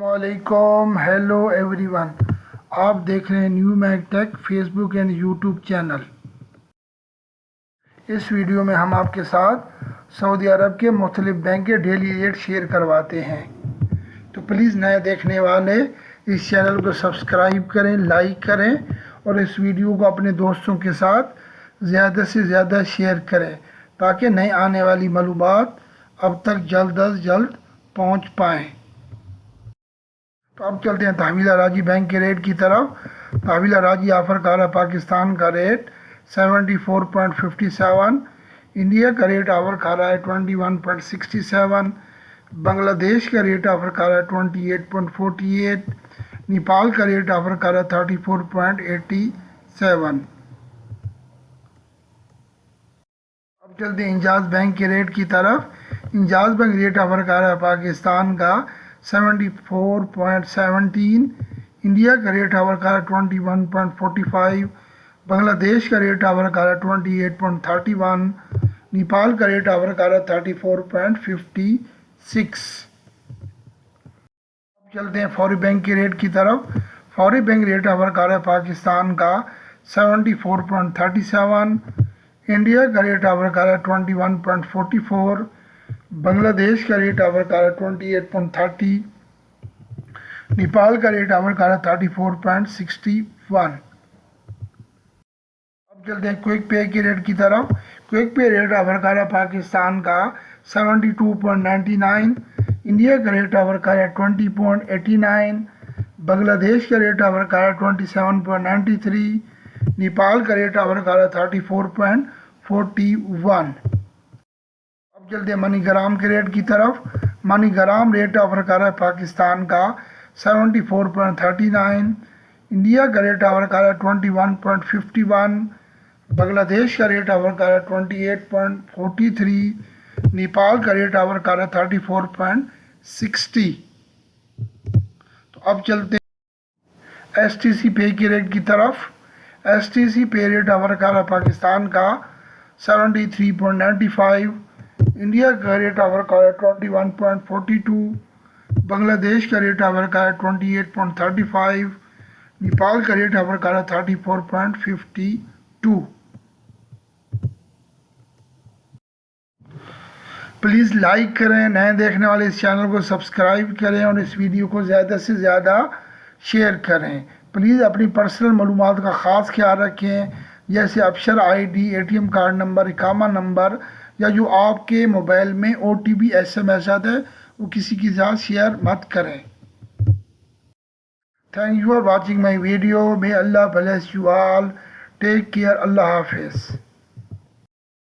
वालेकुम, hello everyone. आप देख रहे हैं New Mag Tech Facebook and YouTube channel. इस वीडियो में हम आपके साथ सऊदी अरब के मुख्तलिफ बैंक के डेली रेट शेयर करवाते हैं। तो प्लीज़ नए देखने वाले इस चैनल को सब्सक्राइब करें, लाइक करें और इस वीडियो को अपने दोस्तों के साथ ज़्यादा से ज़्यादा शेयर करें ताकि नई आने वाली मालूमात अब तक जल्द अज जल्द पहुँच पाएँ। तो अब चलते हैं तहवीला राजी बैंक के रेट की तरफ। तहवीला राजी ऑफर का रहा पाकिस्तान का रेट 74.57, इंडिया का रेट ऑफर खा रहा है 21.67, बांग्लादेश का रेट ऑफर खा रहा है 28.48, नेपाल का रेट ऑफर खा रहा है 34.87। अब चलते हैं इंजाज बैंक के रेट की तरफ। इंजाज बैंक रेट ऑफर खा रहा है पाकिस्तान का 74.17, इंडिया का रेट ऑफर का 21.45, बांग्लादेश का रेट ऑफर का 28.31, नेपाल का रेट ऑफर का 34.56। अब चलते हैं फौरी बैंक के रेट की तरफ। फौरी बैंक रेट ऑफर का है पाकिस्तान का 74.37, इंडिया का रेट ऑफर का 21.44, बांग्लादेश का रेट ऑफर का 28.30, नेपाल का रेट ऑफर का 34.61। अब चलते हैं क्विक पे के रेट की तरफ। क्विक पे रेट ऑफर का पाकिस्तान का 72.99, इंडिया का रेट ऑफर का 20.89, बांग्लादेश का रेट ऑफर का 27.93, नेपाल का रेट ऑफर का 34.41। अब चलते हैं मनीग्राम के रेट की तरफ। मनीग्राम रेट ऑफर कर रहा है पाकिस्तान का 74.39, इंडिया का रेट ऑफर कर रहा है 21.51, बांग्लादेश का रेट ऑफर कर रहा है 28.43, नेपाल का रेट ऑफर कर रहा है 34.60। तो अब चलते हैं STC पे के रेट की तरफ। STC पे रेट ऑफर कर रहा है पाकिस्तान का 73.95, इंडिया का रेट ऑफर का 21.42, बांग्लादेश का रेट ऑफर का 28.35, नेपाल का रेट ऑफर का 34.52। प्लीज़ लाइक करें, नए देखने वाले इस चैनल को सब्सक्राइब करें और इस वीडियो को ज़्यादा से ज़्यादा शेयर करें। प्लीज़ अपनी पर्सनल मालूमात का ख़ास ख्याल रखें, जैसे अफसर ID, ATM कार्ड नंबर, इकामा नंबर या जो आपके मोबाइल में OTP SMS आता है वो किसी के साथ शेयर मत करें। Thank you for watching my video. May Allah bless you all. Take care. अल्लाह हाफिज़।